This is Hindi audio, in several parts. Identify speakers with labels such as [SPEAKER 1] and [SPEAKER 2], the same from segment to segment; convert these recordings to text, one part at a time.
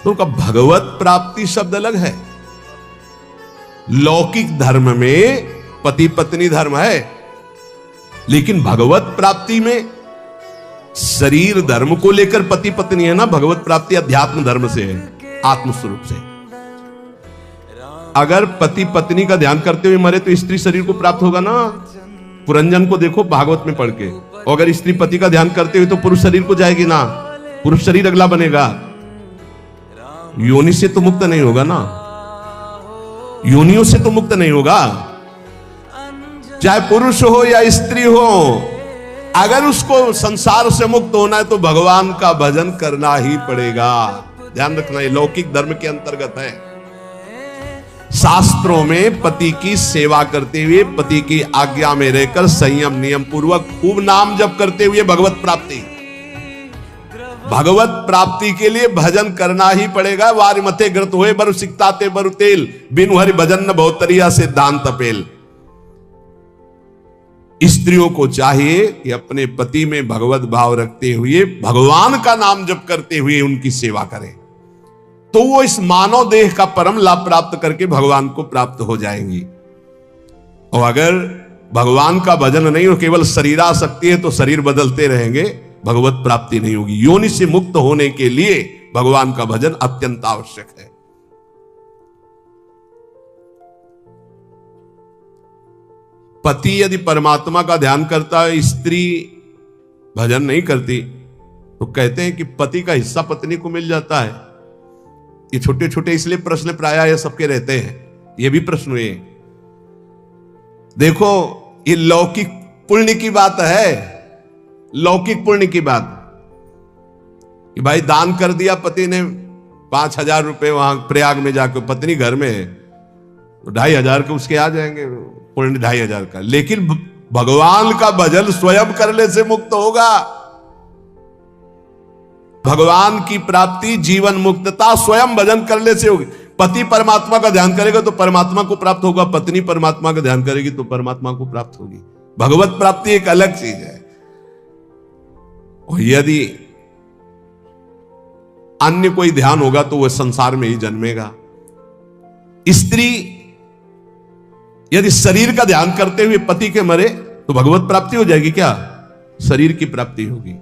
[SPEAKER 1] तो उनका भगवत प्राप्ति शब्द अलग है। लौकिक धर्म में पति पत्नी धर्म है, लेकिन भगवत प्राप्ति में शरीर धर्म को लेकर पति पत्नी है ना। भगवत प्राप्ति अध्यात्म धर्म से है, आत्मस्वरूप से। अगर पति पत्नी का ध्यान करते हुए मरे तो स्त्री शरीर को प्राप्त होगा ना। पुरंजन को देखो भागवत में पढ़ के। और अगर स्त्री पति का ध्यान करते हुए तो पुरुष शरीर को जाएगी ना, पुरुष शरीर अगला बनेगा। योनि से तो मुक्त नहीं होगा ना, योनियों से तो मुक्त नहीं होगा। चाहे पुरुष हो या स्त्री हो, अगर उसको संसार से मुक्त होना है तो भगवान का भजन करना ही पड़ेगा। ध्यान रखना, ये लौकिक धर्म के अंतर्गत है। शास्त्रों में पति की सेवा करते हुए, पति की आज्ञा में रहकर संयम नियम पूर्वक खूब नाम जप करते हुए भगवत प्राप्ति, भगवत प्राप्ति के लिए भजन करना ही पड़ेगा। वार मथे ग्रत होए बरु सिकताते बरु तेल, बिनु हरि भजन न बहुतरिया सिद्धांत अपेल। स्त्रियों को चाहिए कि अपने पति में भगवत भाव रखते हुए भगवान का नाम जप करते हुए उनकी सेवा करें, तो वो इस मानव देह का परम लाभ प्राप्त करके भगवान को प्राप्त हो जाएंगी। और अगर भगवान का भजन नहीं हो, केवल शरीरासक्ति है, तो शरीर बदलते रहेंगे, भगवत प्राप्ति नहीं होगी। योनि से मुक्त होने के लिए भगवान का भजन अत्यंत आवश्यक है। पति यदि परमात्मा का ध्यान करता है, स्त्री भजन नहीं करती, तो कहते हैं कि पति का हिस्सा पत्नी को मिल जाता है। ये छोटे छोटे इसलिए प्रश्न प्रायः सबके रहते हैं, ये भी प्रश्न हुए। देखो, ये लौकिक पुण्य की बात है, लौकिक पुण्य की बात कि भाई दान कर दिया पति ने 5,000 रुपए वहां प्रयाग में जाकर, पत्नी घर में है तो 2,500 के उसके आ जाएंगे, पुण्य 2,500 का। लेकिन भगवान का भजन स्वयं करने से मुक्त होगा। भगवान की प्राप्ति, जीवन मुक्तता स्वयं भजन करने से होगी। पति परमात्मा का ध्यान करेगा तो परमात्मा को प्राप्त होगा, पत्नी परमात्मा का ध्यान करेगी तो परमात्मा को प्राप्त होगी। भगवत प्राप्ति एक अलग चीज है। और यदि अन्य कोई ध्यान होगा तो वह संसार में ही जन्मेगा। स्त्री यदि शरीर का ध्यान करते हुए पति के मरे तो भगवत प्राप्ति हो जाएगी क्या? शरीर की प्राप्ति होगी।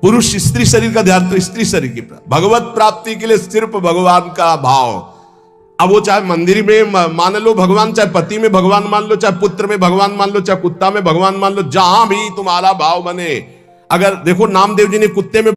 [SPEAKER 1] पुरुष स्त्री शरीर का ध्यान तो स्त्री शरीर की प्राप्ति। भगवत प्राप्ति के लिए सिर्फ भगवान का भाव। अब वो चाहे मंदिर में मान लो भगवान, चाहे पति में भगवान मान लो, चाहे पुत्र में भगवान मान लो, चाहे कुत्ता में भगवान मान लो, जहां भी तुम्हारा भाव बने। अगर देखो नामदेव जी ने कुत्ते में